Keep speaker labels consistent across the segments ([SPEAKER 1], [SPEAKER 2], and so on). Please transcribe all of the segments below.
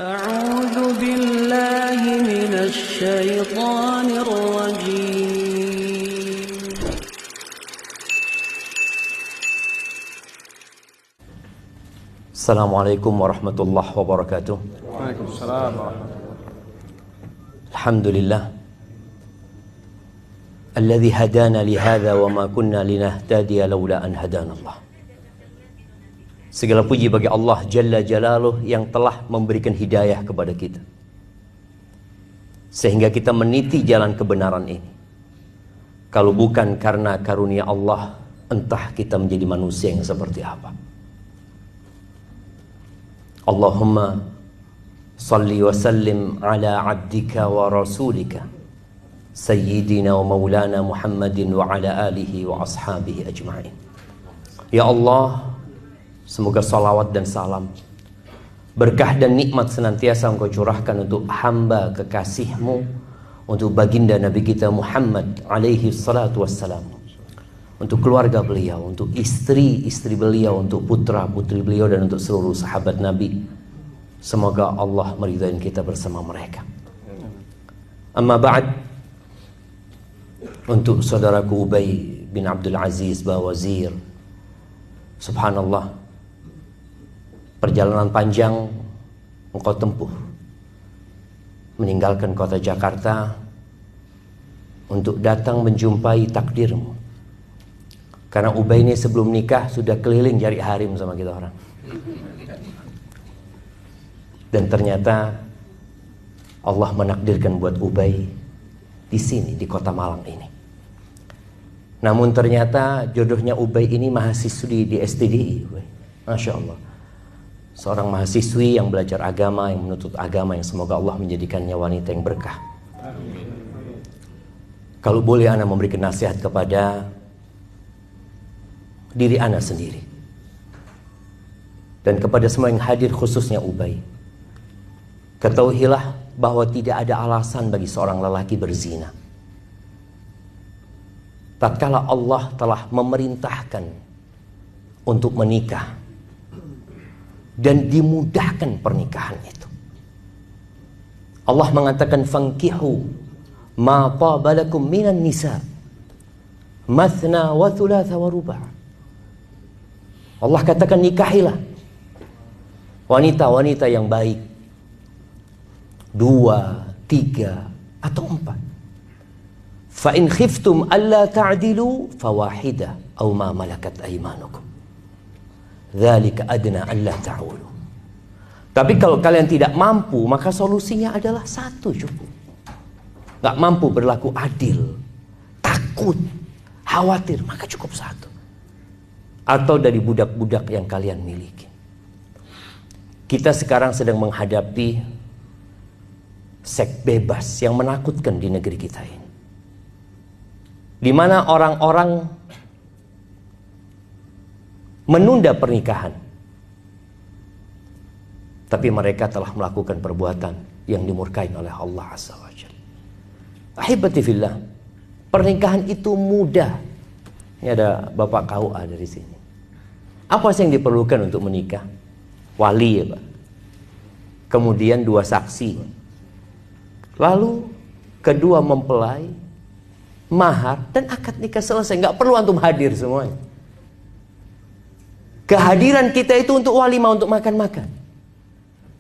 [SPEAKER 1] أعوذ بالله من الشيطان الرجيم.
[SPEAKER 2] Assalamualaikum warahmatullahi wabarakatuh.
[SPEAKER 3] Waalaikumsalam warahmatullahi wabarakatuh.
[SPEAKER 2] Alhamdulillah alladzi hadana li hadza wa ma kunna linahtadiya laula an hadanallah. Segala puji bagi Allah Jalla Jalaluh yang telah memberikan hidayah kepada kita sehingga kita meniti jalan kebenaran ini. Kalau bukan karena karunia Allah, entah kita menjadi manusia yang seperti apa. Allahumma salli wa sallim ala abdika wa rasulika sayyidina wa maulana Muhammadin wa ala alihi wa ashabihi ajma'in. Ya Allah, semoga salawat dan salam, berkah dan nikmat senantiasa Engkau curahkan untuk hamba kekasih-Mu, untuk baginda Nabi kita Muhammad alaihi salatu wassalam, untuk keluarga beliau, untuk istri-istri beliau, untuk putra-putri beliau, dan untuk seluruh sahabat Nabi. Semoga Allah meridai kita bersama mereka. Amma ba'd, untuk saudaraku Ubay bin Abdul Aziz Bawazir, subhanallah, perjalanan panjang engkau tempuh meninggalkan kota Jakarta untuk datang menjumpai takdirmu. Karena Ubay ini sebelum nikah sudah keliling cari harim sama kita orang. Dan ternyata Allah menakdirkan buat Ubay di sini, di kota Malang ini. Namun ternyata jodohnya Ubay ini mahasiswi di STDI. Masya Allah. Seorang mahasiswi yang belajar agama, yang menuntut agama, yang semoga Allah menjadikannya wanita yang berkah. Amin. Kalau boleh ana memberikan nasihat kepada diri ana sendiri dan kepada semua yang hadir, khususnya Ubay, ketahuilah bahwa tidak ada alasan bagi seorang lelaki berzina tatkala Allah telah memerintahkan untuk menikah dan dimudahkan pernikahan itu. Allah mengatakan fankihu ma tabalakum minan nisa mathna wa thulatha wa ruba'. Allah katakan nikahilah wanita-wanita yang baik, 2, 3 atau 4. Fa in khiftum alla ta'dilu fawahidah aw ma malakat aymanukum. Dzalika adna alla ta'ulu. Tapi kalau kalian tidak mampu, maka solusinya adalah satu cukup. Gak mampu berlaku adil, takut, khawatir, maka cukup satu. Atau dari budak-budak yang kalian miliki. Kita sekarang sedang menghadapi seks bebas yang menakutkan di negeri kita ini, di mana orang-orang menunda pernikahan, tapi mereka telah melakukan perbuatan yang dimurkai oleh Allah Azza wa Jalla. Ahibati fillah, pernikahan itu mudah. Ini ada Bapak KUA dari sini. Apa sih yang diperlukan untuk menikah? Wali, ya Pak. Kemudian 2 saksi. Lalu kedua mempelai, mahar, dan akad nikah selesai. Nggak perlu antum hadir semuanya. Kehadiran kita itu untuk walimah, untuk makan-makan.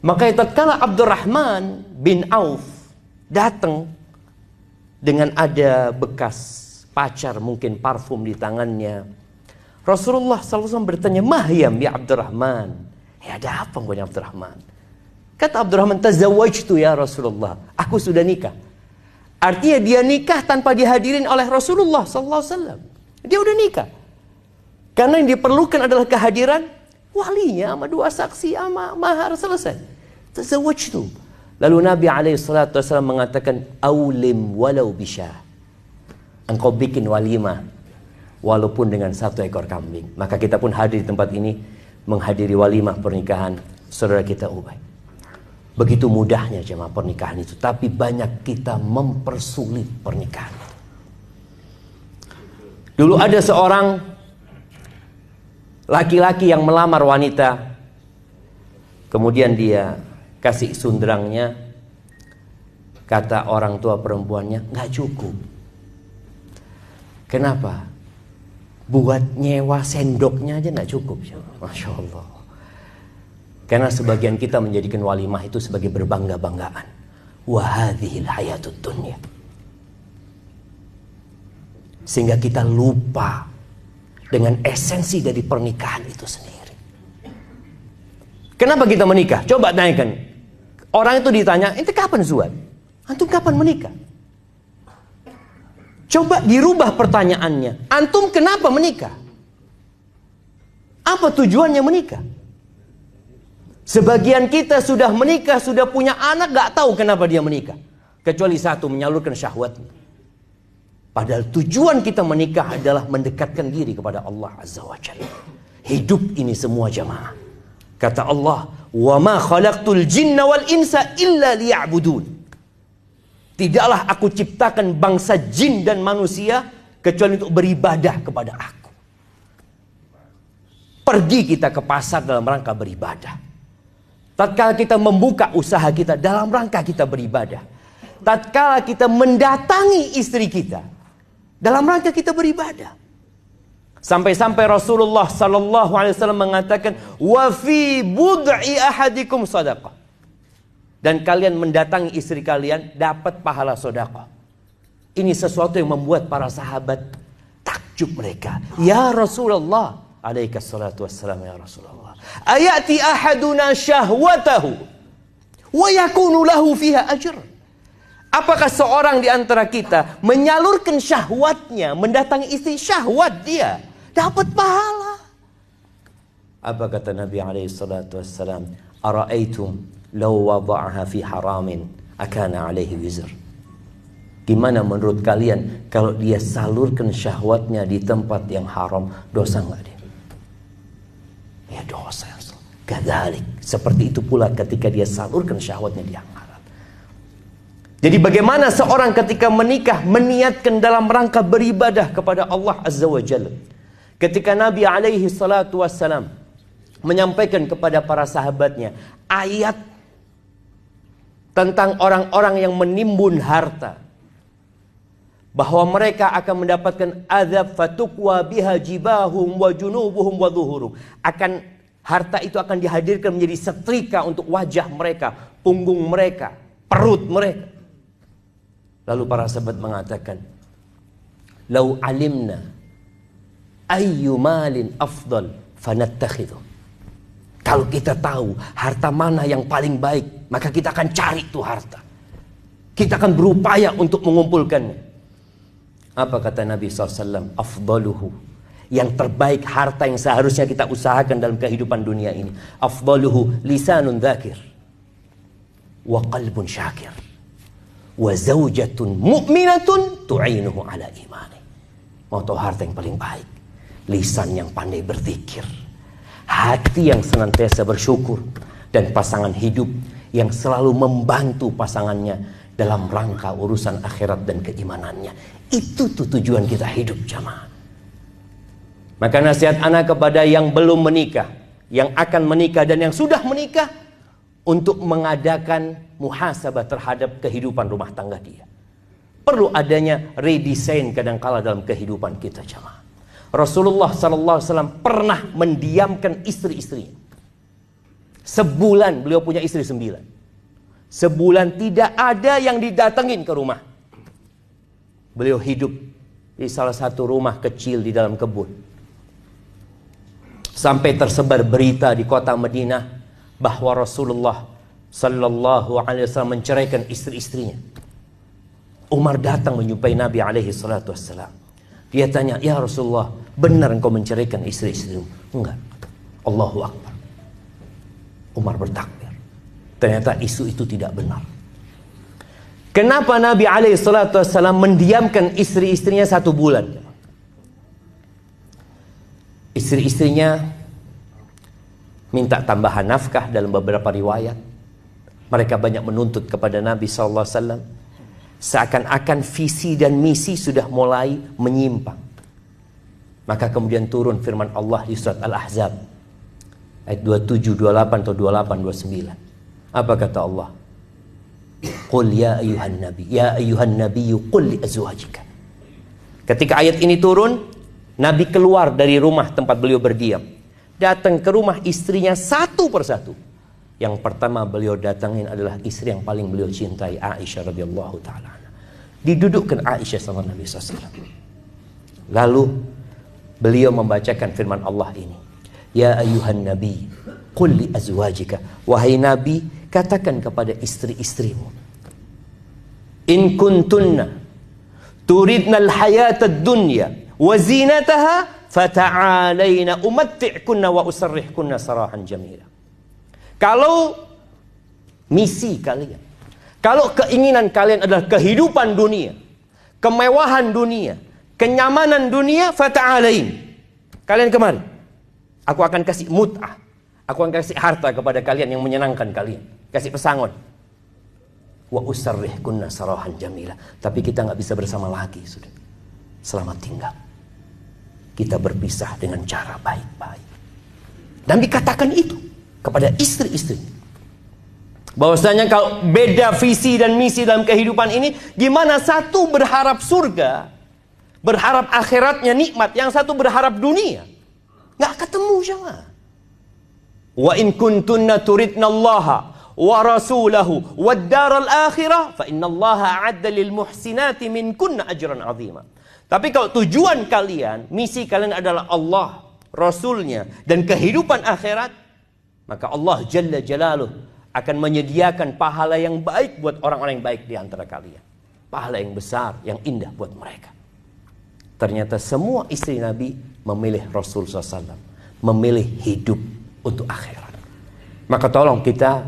[SPEAKER 2] Makanya tatkala Abdurrahman bin Auf datang dengan ada bekas pacar, mungkin parfum di tangannya, Rasulullah SAW bertanya, "Mahyam ya Abdurrahman?" Ya, ada apa dengan Abdurrahman? Kata Abdurrahman, "Tazawwajtu ya Rasulullah." Aku sudah nikah. Artinya dia nikah tanpa dihadirin oleh Rasulullah SAW. Dia udah nikah. Karena yang diperlukan adalah kehadiran walinya sama 2 saksi sama mahar, selesai. Tazawwajtu. Lalu Nabi SAW mengatakan, "Aulim walau bisyah." Engkau bikin walimah walaupun dengan 1 ekor kambing. Maka kita pun hadir di tempat ini menghadiri walimah pernikahan saudara kita Ubay. Begitu mudahnya jemaah pernikahan itu, tapi banyak kita mempersulit pernikahan. Dulu ada seorang laki-laki yang melamar wanita, kemudian dia kasih sundrangnya, kata orang tua perempuannya, nggak cukup. Kenapa? Buat nyewa sendoknya aja nggak cukup. Masya Allah. Karena sebagian kita menjadikan walimah itu sebagai berbangga-banggaan. Wahadhil hayatud dunya. Sehingga kita lupa dengan esensi dari pernikahan itu sendiri. Kenapa kita menikah? Coba tanyakan. Orang itu ditanya, "Ente kapan zuat? Antum kapan menikah?" Coba dirubah pertanyaannya. Antum kenapa menikah? Apa tujuannya menikah? Sebagian kita sudah menikah, sudah punya anak, gak tahu kenapa dia menikah. Kecuali satu, menyalurkan syahwatnya. Padahal tujuan kita menikah adalah mendekatkan diri kepada Allah Azza wa Jalla. Hidup ini semua jamaah. Kata Allah, "Wa ma khalaqtul jinna wal insa illa liya'budun." Tidaklah aku ciptakan bangsa jin dan manusia kecuali untuk beribadah kepada aku. Pergi kita ke pasar dalam rangka beribadah. Tatkala kita membuka usaha kita dalam rangka kita beribadah. Tatkala kita mendatangi istri kita dalam rangka kita beribadah. Sampai-sampai Rasulullah sallallahu alaihi wasallam mengatakan, "Wa fi bud'i ahadikum shadaqah." Dan kalian mendatangi istri kalian dapat pahala sedekah. Ini sesuatu yang membuat para sahabat takjub mereka. Ya Rasulullah, alaihi salatu wassalam, ya Rasulullah, ayati ahaduna syahwatahu wa yakunu lahu fiha ajr. Apakah seorang di antara kita menyalurkan syahwatnya, mendatangi istri, syahwat dia dapat pahala? Apa kata Nabi alaihi salatu wassalam? Ara'aitum law wada'aha fi haramin akana alaihi wizr. Gimana menurut kalian kalau dia salurkan syahwatnya di tempat yang haram, dosa enggak dia? Ya dosa. Kadzalik, seperti itu pula ketika dia salurkan syahwatnya di yang haram. Jadi bagaimana seorang ketika menikah meniatkan dalam rangka beribadah kepada Allah Azza wa Jalla. Ketika Nabi alaihi salatu wassalam menyampaikan kepada para sahabatnya ayat tentang orang-orang yang menimbun harta, bahwa mereka akan mendapatkan azab fatukwa biha jibahum wa junubuhum wa zuhurum. Harta itu akan dihadirkan menjadi setrika untuk wajah mereka, punggung mereka, perut mereka. Lalu para sahabat mengatakan, "Lau alimna ayyu malin afdal fanattakhidhu." Kalau kita tahu harta mana yang paling baik, maka kita akan cari itu harta. Kita akan berupaya untuk mengumpulkannya. Apa kata Nabi SAW? Afdaluhu. Yang terbaik harta yang seharusnya kita usahakan dalam kehidupan dunia ini. Afdaluhu lisanun dzakir. Wa qalbun syakir. Wa zawjatun mu'minatun tu'inuhu ala imani. Mau tahu harta yang paling baik? Lisan yang pandai berzikir. Hati yang senantiasa bersyukur. Dan pasangan hidup yang selalu membantu pasangannya dalam rangka urusan akhirat dan keimanannya. Itu tuh tujuan kita hidup jamaah. Maka nasihat anak kepada yang belum menikah, yang akan menikah dan yang sudah menikah, untuk mengadakan muhasabah terhadap kehidupan rumah tangga dia. Perlu adanya redesign kadangkala dalam kehidupan kita jamaah. Rasulullah SAW pernah mendiamkan istri-istrinya. Sebulan beliau punya istri 9. Sebulan tidak ada yang didatengin ke rumah. Beliau hidup di salah satu rumah kecil di dalam kebun. Sampai tersebar berita di kota Madinah bahwa Rasulullah SAW menceraikan istri-istrinya. Umar datang menjumpai Nabi SAW. Dia tanya, "Ya Rasulullah, benar engkau menceraikan istri-istrimu?" "Enggak." Allahu Akbar. Umar bertakbir. Ternyata isu itu tidak benar. Kenapa Nabi SAW mendiamkan istri-istrinya 1 bulan? Istri-istrinya minta tambahan nafkah dalam beberapa riwayat. Mereka banyak menuntut kepada Nabi SAW. Seakan-akan visi dan misi sudah mulai menyimpang. Maka kemudian turun firman Allah di surat Al-Ahzab ayat 27, 28 atau 28, 29. Apa kata Allah? Qul ya ayyuhan nabi qul li azwajika. Ketika ayat ini turun, Nabi keluar dari rumah tempat beliau berdiam, datang ke rumah istrinya satu persatu. Yang pertama beliau datangin adalah istri yang paling beliau cintai, Aisyah radhiyallahu taala. Didudukkan Aisyah sama Nabi SAW. Lalu beliau membacakan firman Allah ini. Ya ayyuhan nabi qul li azwajika. Wahai Nabi, katakan kepada istri-istrimu, in kuntunna turidna al-hayata ad-dunya wa zinataha fata'alaina umatti'kunna wa usarrihkunna sarahan jamila. Kalau misi kalian, kalau keinginan kalian adalah kehidupan dunia, kemewahan dunia, kenyamanan dunia, fata'alain, kalian kemari. Aku akan kasih mut'ah, aku akan kasih harta kepada kalian yang menyenangkan kalian, kasih pesangon. Wa usarrihkunna sarahan jamila. Tapi kita nggak bisa bersama lagi, sudah. Selamat tinggal. Kita berpisah dengan cara baik-baik. Dan dikatakan itu kepada istri-istri. Bahwasanya kalau beda visi dan misi dalam kehidupan ini, gimana satu berharap surga, berharap akhiratnya nikmat, yang satu berharap dunia. Nggak ketemu jemaah. Wa in kuntunna turidna Allaha wa rasulahu wad daral akhirah fa innallaha a'adda lil muhsinati minkunna ajran 'azima. Tapi kalau tujuan kalian, misi kalian adalah Allah, Rasulnya, dan kehidupan akhirat, maka Allah Jalla Jalaluh akan menyediakan pahala yang baik buat orang-orang yang baik di antara kalian. Pahala yang besar, yang indah buat mereka. Ternyata semua istri Nabi memilih Rasul SAW, memilih hidup untuk akhirat. Maka tolong kita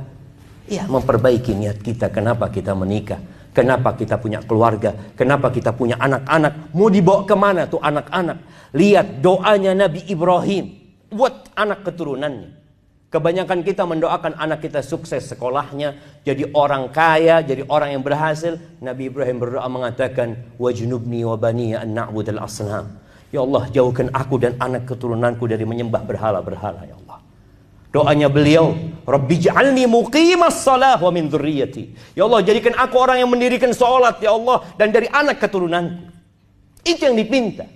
[SPEAKER 2] memperbaiki niat kita. Kenapa kita menikah? Kenapa kita punya keluarga? Kenapa kita punya anak-anak? Mau dibawa kemana tuh anak-anak? Lihat doanya Nabi Ibrahim buat anak keturunannya. Kebanyakan kita mendoakan anak kita sukses sekolahnya, jadi orang kaya, jadi orang yang berhasil. Nabi Ibrahim berdoa mengatakan, wajnubni wa baniya an na'budal asnam. Ya Allah, jauhkan aku dan anak keturunanku dari menyembah berhala-berhala, ya Allah. Doanya beliau, Rabbi ja'alni muqimas salah wa min dzurriyyati. Ya Allah, jadikan aku orang yang mendirikan salat, ya Allah, dan dari anak keturunanku. Itu yang dipinta.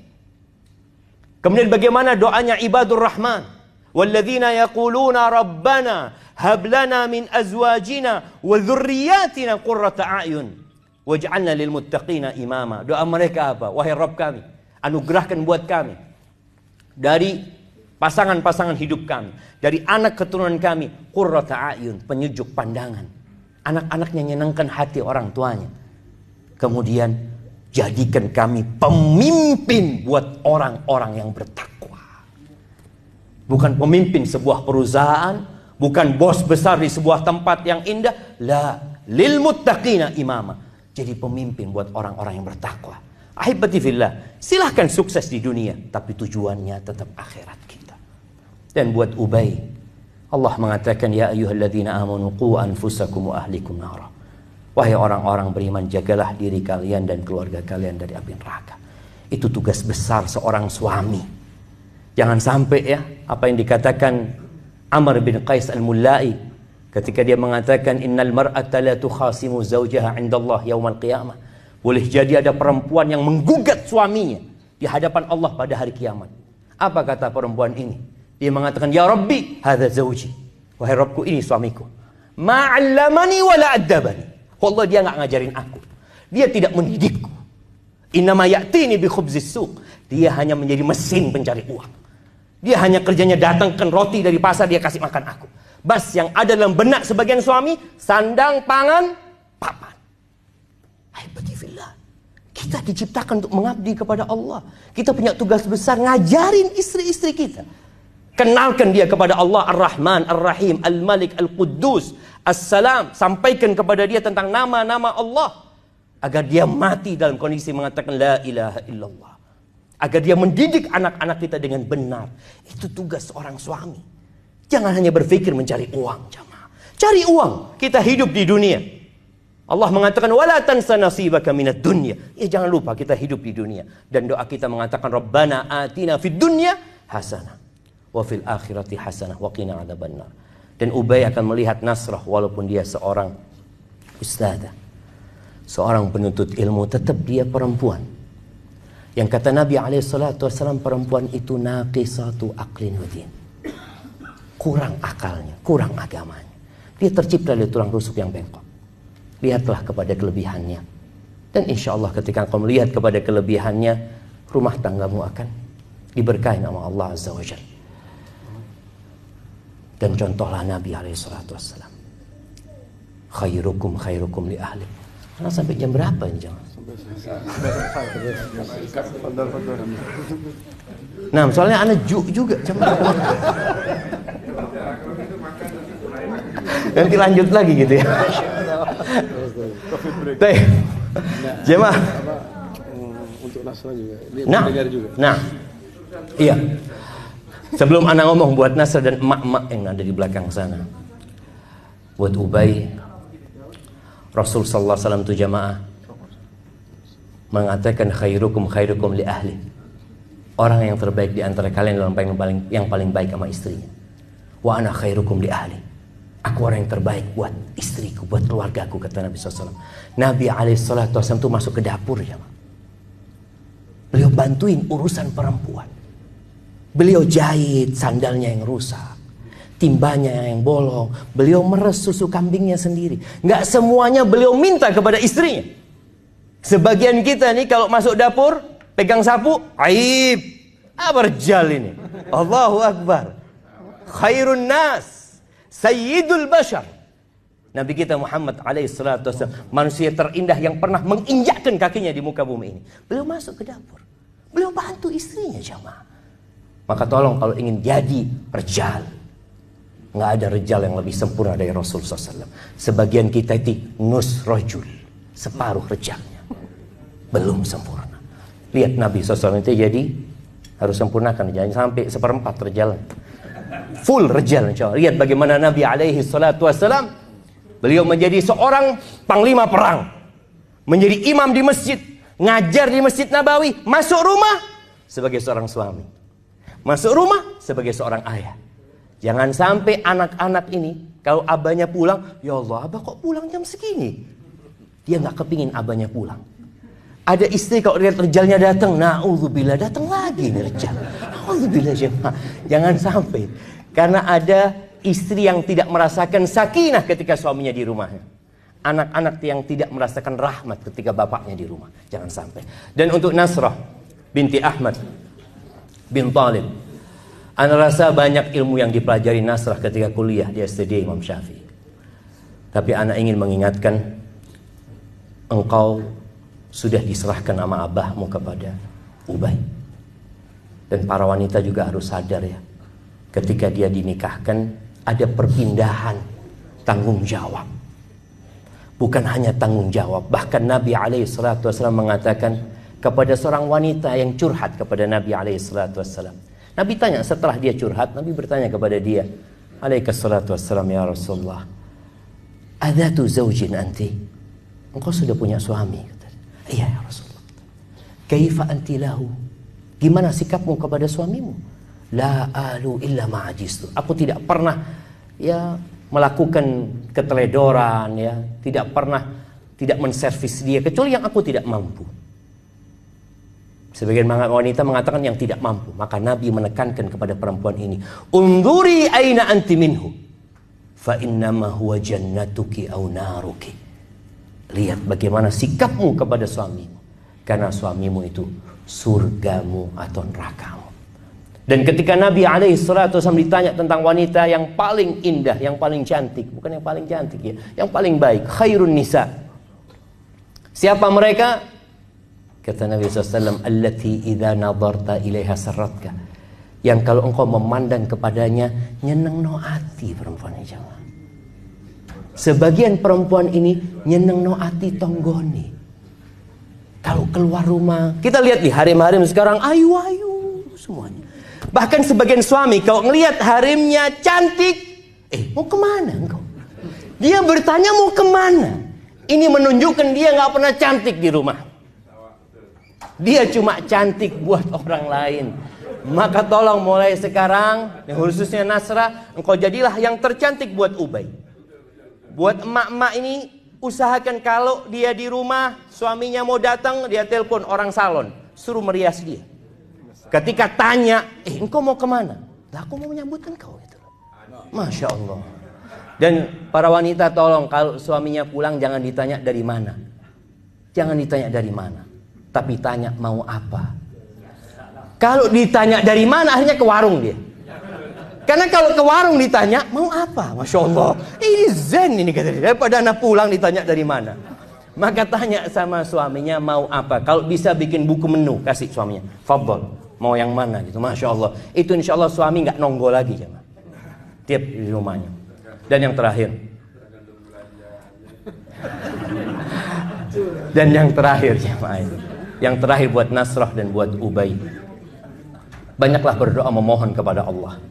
[SPEAKER 2] Kemudian bagaimana doanya ibadur rahman? Walladzina yaquluna rabbana hab lana min azwajina wa dzurriyyatina qurrata a'yun waj'alna lil muttaqina imama. Doa mereka apa? Wahai Rabb kami, anugerahkan buat kami dari pasangan-pasangan hidup kami, dari anak keturunan kami, qurrata a'yun, penyejuk pandangan. Anak-anaknya nyenangkan hati orang tuanya. Kemudian jadikan kami pemimpin buat orang-orang yang bertakwa. Bukan pemimpin sebuah perusahaan, bukan bos besar di sebuah tempat yang indah. La lil muttaqina imama. Jadi pemimpin buat orang-orang yang bertakwa. Ahibati fillah, silahkan sukses di dunia, tapi tujuannya tetap akhirat kita. Dan buat Ubay, Allah mengatakan, ya ayyuhalladzina amanu qu anfusakum wa ahlikum nara. Wahai orang-orang beriman, jagalah diri kalian dan keluarga kalian dari api neraka. Itu tugas besar seorang suami. Jangan sampai apa yang dikatakan Amr bin Qais al-Mullai ketika dia mengatakan innal mar'ata la tukhasimu zawjaha 'indallah yaumal qiyamah. Boleh jadi ada perempuan yang menggugat suaminya di hadapan Allah pada hari kiamat. Apa kata perempuan ini? Dia mengatakan, ya Rabbi, hadza zawji. Wahai Rabbku, ini suamiku. Ma'allamani wa la addabani. Allah, dia enggak ngajarin aku. Dia tidak mendidikku. Innama ya'tini bi khubzis suq. Dia hanya menjadi mesin pencari uang. Dia hanya kerjanya datangkan roti dari pasar, dia kasih makan aku. Bas yang ada dalam benak sebagian suami, sandang, pangan, papan. Alhamdulillah. Kita diciptakan untuk mengabdi kepada Allah. Kita punya tugas besar ngajarin istri-istri kita. Kenalkan dia kepada Allah Ar-Rahman, Ar-Rahim, Al-Malik, Al-Quddus, As-Salam. Sampaikan kepada dia tentang nama-nama Allah. Agar dia mati dalam kondisi mengatakan la ilaha illallah. Agar dia mendidik anak-anak kita dengan benar. Itu tugas seorang suami. Jangan hanya berpikir mencari uang, jamaah. Cari uang, kita hidup di dunia. Allah mengatakan wala tansa nasibaka minad dunya. Jangan lupa kita hidup di dunia. Dan doa kita mengatakan Rabbana atina fid dunya hasanah wa fil akhirati hasanah wa qina adzabannar. Dan Ubay akan melihat Nasrah walaupun dia seorang ustadzah, seorang penuntut ilmu, tetap dia perempuan. Yang kata Nabi SAW, perempuan itu naqisatu aqlin wa din. Kurang akalnya, kurang agamanya. Dia tercipta dari tulang rusuk yang bengkok. Lihatlah kepada kelebihannya. Dan insya Allah ketika kau melihat kepada kelebihannya, rumah tanggamu akan diberkahi sama Allah Azza wa Jalla. Dan contohlah Nabi SAW. Khairukum khairukum li ahli. Karena sampai jam berapa ini jangan? Nah, soalnya anak juga jam berapa? Nanti lanjut lagi gitu ya. Baik. Jemaah.
[SPEAKER 3] Untuk Nasrah juga.
[SPEAKER 2] Nah. Iya. Sebelum anak ngomong buat Nasr dan emak-emak yang ada di belakang sana, buat Ubay, Rasul sallallahu alaihi wasallam itu jamaah mengatakan khairukum khairukum li ahli. Orang yang terbaik di antara kalian adalah yang paling baik sama istrinya. Wa ana khairukum li ahli. Aku orang yang terbaik buat istriku, buat keluargaku, kata Nabi SAW. Nabi SAW itu masuk ke dapur jamaah. Beliau bantuin urusan perempuan. Beliau jahit sandalnya yang rusak, timbanya yang bolong. Beliau meres susu kambingnya sendiri. Nggak semuanya beliau minta kepada istrinya. Sebagian kita nih kalau masuk dapur, pegang sapu, aib. Berjal ini. Allahu Akbar. Khairun nas, sayyidul bashar. Nabi kita Muhammad alaihissalam, manusia terindah yang pernah menginjakkan kakinya di muka bumi ini. Beliau masuk ke dapur. Beliau bantu istrinya jamaah. Maka tolong kalau ingin jadi rejal, nggak ada rejal yang lebih sempurna dari Rasul SAW. Sebagian kita itu nus rojul, separuh rejalnya, belum sempurna. Lihat Nabi SAW itu jadi harus sempurnakan, jangan sampai seperempat rejal, full rejal. Lihat bagaimana Nabi SAW, beliau menjadi seorang panglima perang, menjadi imam di masjid, ngajar di Masjid Nabawi, masuk rumah sebagai seorang suami. Masuk rumah sebagai seorang ayah. Jangan sampai anak-anak ini, kalau abahnya pulang, ya Allah, abah kok pulang jam segini? Dia nggak kepingin abahnya pulang. Ada istri kalau lihat rejalnya datang, na'udzubillah, datang lagi nih rejal. Na'udzubillah jemaah. Jangan sampai. Karena ada istri yang tidak merasakan sakinah ketika suaminya di rumahnya. Anak-anak yang tidak merasakan rahmat ketika bapaknya di rumah. Jangan sampai. Dan untuk Nasrah binti Ahmad bin Talib, ana rasa banyak ilmu yang dipelajari Nasrah ketika kuliah di STD Imam Syafi'i. Tapi ana ingin mengingatkan, engkau sudah diserahkan sama abahmu kepada Ubay. Dan para wanita juga harus sadar ya, ketika dia dinikahkan ada perpindahan tanggung jawab. Bukan hanya tanggung jawab, bahkan Nabi SAW mengatakan kepada seorang wanita yang curhat kepada Nabi SAW. Nabi tanya setelah dia curhat, Nabi bertanya kepada dia, alaihissalam, ya Rasulullah, adatu zawjin anti? Engkau sudah punya suami? Iya ya Rasulullah. Kaifa anti lahu? Gimana sikapmu kepada suamimu? La alu illa ma'ajistu. Aku tidak pernah ya melakukan keteledoran, ya, tidak menservis dia kecuali yang aku tidak mampu. Sebagian wanita mengatakan yang tidak mampu. Maka Nabi menekankan kepada perempuan ini, unduri aina anti minhu, fa innama huwa jannatuki au naruki. Lihat bagaimana sikapmu kepada suamimu, karena suamimu itu surgamu atau nerakamu. Dan ketika Nabi SAW ditanya tentang wanita yang paling indah, yang paling cantik, bukan yang paling cantik ya, yang paling baik, khairun nisa, siapa mereka? Kata Nabi SAW, allati idza nadarta ilaiha sarratka, yang kalau engkau memandang kepadanya nyeneng no ati. Perempuan ini jangan. Sebagian perempuan ini nyeneng no ati tonggoni. Kalau keluar rumah, kita lihat nih harim-harim sekarang ayu-ayu semuanya. Bahkan sebagian suami kalau ngelihat harimnya cantik, mau kemana engkau? Dia bertanya mau kemana? Ini menunjukkan dia nggak pernah cantik di rumah. Dia cuma cantik buat orang lain. Maka tolong mulai sekarang, khususnya Nasrah, engkau jadilah yang tercantik buat Ubay. Buat emak-emak ini, usahakan kalau dia di rumah, suaminya mau datang, dia telepon orang salon, suruh merias dia. Ketika tanya, engkau mau kemana? Lah aku mau menyambutkan kau itu. Masya Allah. Dan para wanita tolong kalau suaminya pulang jangan ditanya dari mana. Jangan ditanya dari mana, tapi tanya mau apa. Kalau ditanya dari mana, akhirnya ke warung dia. Karena kalau ke warung ditanya mau apa, Masya Allah, ini zen ini katanya. Daripada anak pulang ditanya dari mana. Maka tanya sama suaminya mau apa. Kalau bisa bikin buku menu, kasih suaminya. Fadhol, mau yang mana gitu. Masya Allah. Itu insya Allah suami nggak nongol lagi jemaah. Tiap di rumahnya. Dan yang terakhir. Dan yang terakhir jemaah ini. Yang terakhir buat Nasrah dan buat Ubay. Banyaklah berdoa memohon kepada Allah.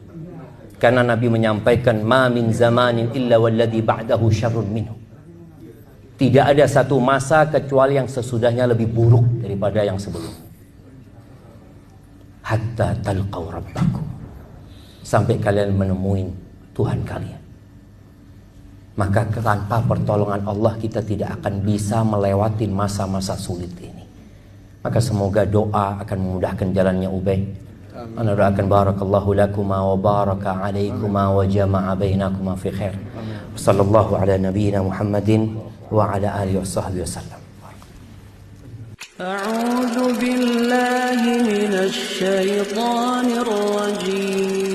[SPEAKER 2] Karena Nabi menyampaikan ma min zamanin illa walladhi ba'dahu syarrun minhu. Tidak ada satu masa kecuali yang sesudahnya lebih buruk daripada yang sebelumnya. Hatta talqaw rabbakum. Sampai kalian menemui Tuhan kalian. Maka tanpa pertolongan Allah kita tidak akan bisa melewati masa-masa sulit ini. Maka semoga doa akan memudahkan jalannya Ubay. Ana doakan barakallahu lakuma wa baraka alaikuma wa jama'a bainakuma fi khair. Sallallahu ala nabiyyina Muhammadin wa ala alihi washabbihi wasallam.
[SPEAKER 1] A'udzu billahi minasy syaithanir rajim.